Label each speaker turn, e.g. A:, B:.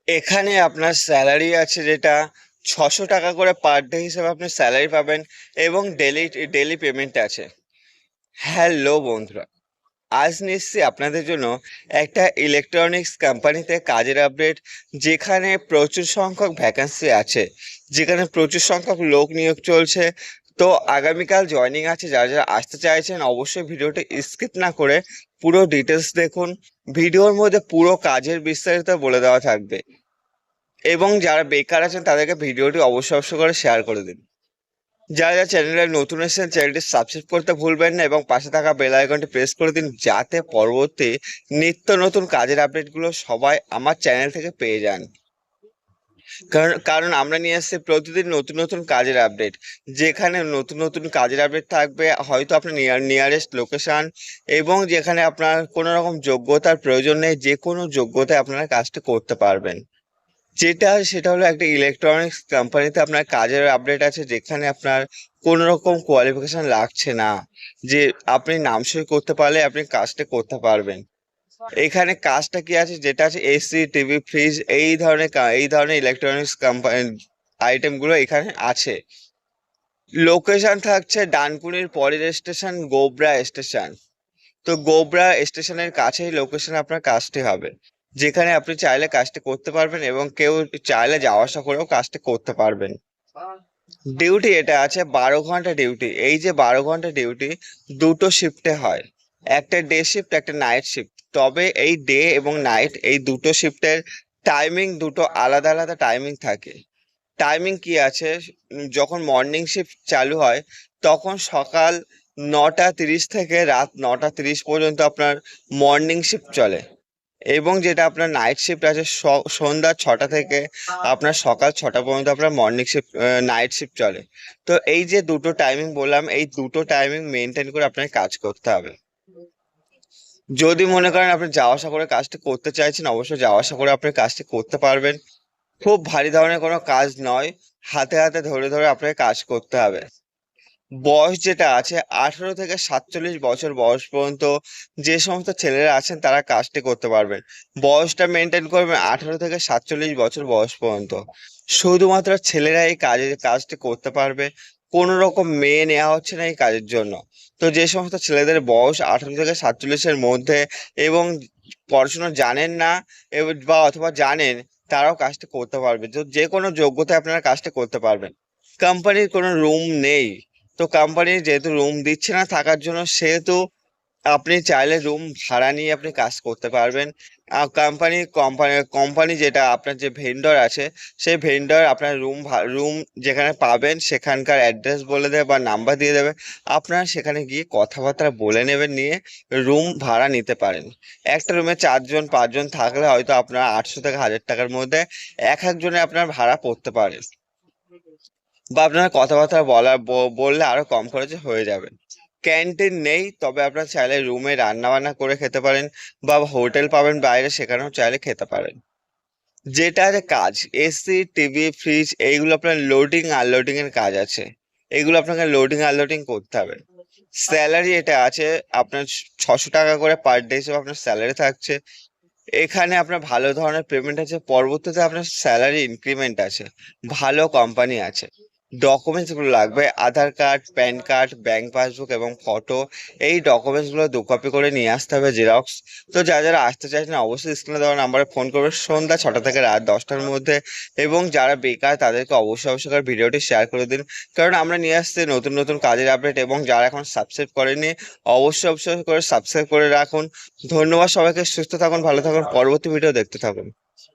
A: এখানে আপনার স্যালারি আছে যেটা 600 টাকা করে পার ডে হিসেবে আপনি স্যালারি পাবেন এবং ডেলি ডেলি পেমেন্ট আছে। হ্যালো বন্ধুরা, আজ নিচ্ছি আপনাদের জন্য একটা ইলেকট্রনিক্স কোম্পানিতে কাজের আপডেট, যেখানে প্রচুর সংখ্যক ভ্যাকান্সি আছে, যেখানে প্রচুর সংখ্যক লোক নিয়োগ চলছে। তো আগামীকাল জয়েনিং আছে। যারা যারা আসতে চাইছেন অবশ্যই ভিডিওটি স্কিপ না করে পুরো ডিটেলস দেখুন। ভিডিওর মধ্যে পুরো কাজের বিস্তারিত বলে দেওয়া থাকবে, এবং যারা বেকার আছেন তাদেরকে ভিডিওটি অবশ্যই অবশ্যই করে শেয়ার করে দিন। যারা যারা চ্যানেলে নতুন এসেছেন চ্যানেলটি সাবস্ক্রাইব করতে ভুলবেন না এবং পাশে থাকা বেল আইকনটি প্রেস করে দিন, যাতে পরবর্তী নিত্য নতুন কাজের আপডেটগুলো সবাই আমার চ্যানেল থেকে পেয়ে যান। কারণ কারণ আমরা নিয়ে আসছি প্রতিদিন নতুন নতুন কাজের আপডেট, যেখানে নতুন নতুন কাজের আপডেট থাকবে, হয়তো আপনার নিয়ারেস্ট লোকেশন, এবং যেখানে আপনার কোনো রকম যোগ্যতার প্রয়োজন নেই, যে কোনো যোগ্যতায় আপনারা কাজটি করতে পারবেন। সেটা হলো একটা ইলেকট্রনিক্স কোম্পানিতে আপনার কাজের আপডেট আছে, যেখানে আপনার কোনো রকম কোয়ালিফিকেশন লাগছে না, যে আপনি নামসই করতে পারলে আপনি কাজটা করতে পারবেন। এখানে কাজটা কি আছে, যেটা আছে এসি, টিভি, ফ্রিজ, এই ধরনের ইলেকট্রনিক্স কোম্পানি আইটেমগুলো এখানে আছে। লোকেশন থাকছে ডানকুনির পরের স্টেশন গোবরা স্টেশন। তো গোবরা স্টেশনের কাছেই লোকেশন আপনার কাজটি হবে, যেখানে আপনি চাইলে কাজটি করতে পারবেন এবং কেউ চাইলে যাওয়া আসা করেও কাজটি করতে পারবেন। ডিউটি এটা আছে 12 ঘন্টা ডিউটি। এই যে 12 ঘন্টা ডিউটি দুটো শিফটে হয়, একটা ডে শিফট একটা নাইট শিফট। তবে এই ডে এবং নাইট এই দুটো শিফটের টাইমিং দুটো আলাদা আলাদা টাইমিং থাকে। টাইমিং কি আছে, যখন মর্নিং শিফট চালু হয় তখন সকাল 9টা 30 থেকে রাত 9টা 30 পর্যন্ত আপনার মর্নিং শিফট চলে, এবং যেটা আপনার নাইট শিফট আছে সন্ধ্যা 6টা থেকে আপনার সকাল 6টা পর্যন্ত আপনার মর্নিং শিফট নাইট শিফট চলে। তো এই যে দুটো টাইমিং বললাম, এই দুটো টাইমিং মেনটেন করে আপনাকে কাজ করতে হবে। যদি মনে করেন আপনি যাওয়া আসা করে কাজটি করতে চাইছেন, অবশ্যই যাওয়া আসা করে আপনি কাজটি করতে পারবেন। খুব ভারী ধরনের কোনো কাজ নয়, হাতে হাতে ধরে ধরে আপনাকে কাজ করতে হবে। বয়স যেটা আছে 18 থেকে 47 বছর বয়স পর্যন্ত যে সমস্ত ছেলেরা আছেন তারা কাজটি করতে পারবেন। বয়সটা মেনটেন করবেন 18 থেকে 47 বছর বয়স পর্যন্ত। শুধুমাত্র ছেলেরা এই কাজটি করতে পারবে, কোনো রকম মেয়ে নেওয়া হচ্ছে না এই কাজের জন্য। তো যে সমস্ত ছেলেদের বয়স 18 থেকে 47-এর মধ্যে এবং পড়াশোনা জানেন না বা অথবা জানেন, তারাও কাজটি করতে পারবে। তো যে কোনো যোগ্যতায় আপনারা কাজটি করতে পারবেন। কোম্পানির কোনো রুম নেই, তো কোম্পানি যেহেতু রুম দিচ্ছে না থাকার জন্য, সেহেতু আপনি চাইলে রুম ভাড়া নিয়ে আপনি কাজ করতে পারবেন। কোম্পানি যেটা আপনার যে ভেন্ডর আছে, সেই ভেন্ডর আপনার রুম যেখানে পাবেন সেখানকার অ্যাড্রেস বলে দেবে বা নাম্বার দিয়ে দেবে। আপনারা সেখানে গিয়ে কথাবার্তা বলে নেবেন, নিয়ে রুম ভাড়া নিতে পারেন। একটা রুমে 4 জন 5 জন থাকলে হয়তো আপনার 800 থেকে 1000 টাকার মধ্যে এক একজনে আপনার ভাড়া পড়তে পারে, বা আপনার কথাবার্তা বললে আরো কম খরচে হয়ে যাবে। ক্যান্টিন নেই, তবে আপনার চাইলে রুমে রান্না বান্না করে খেতে পারেন, বা হোটেল পাবেন বাইরে, সেখানেও চাইলে খেতে পারেন। যেটা আছে কাজ, এসি, টিভি, ফ্রিজ, এইগুলো আপনার লোডিং আনলোডিং এর কাজ আছে। এগুলো আপনাকে লোডিং আনলোডিং করতে হবে। স্যালারি এটা আছে আপনার 600 টাকা করে পার ডে হিসেবে আপনার স্যালারি থাকছে। এখানে আপনার ভালো ধরনের পেমেন্ট আছে, পরবর্তীতে আপনার স্যালারি ইনক্রিমেন্ট আছে, ভালো কোম্পানি আছে। ডকুমেন্টস গুলো লাগবে Aadhaar card, PAN card, bank passbook এবং ফটো। এই ডকুমেন্টস গুলো 2 কপি করে নিয়ে আসতে হবে, জেরক্স। তো যারা যারা আসতে চাইছেন অবশ্যই স্ক্রিনে দেওয়া নাম্বারে ফোন করবে সন্ধ্যা 6টা থেকে রাত 10টার মধ্যে। এবং যারা বেকার তাদেরকে অবশ্যই অবশ্যই করে ভিডিওটি শেয়ার করে দিন, কারণ আমরা নিয়ে আসছি নতুন নতুন কাজের আপডেট। এবং যারা এখন সাবস্ক্রাইব করেনি অবশ্যই অবশ্যই করে সাবস্ক্রাইব করে রাখুন। ধন্যবাদ সবাইকে। সুস্থ থাকুন, ভালো থাকুন, পরবর্তী ভিডিও দেখতে থাকুন।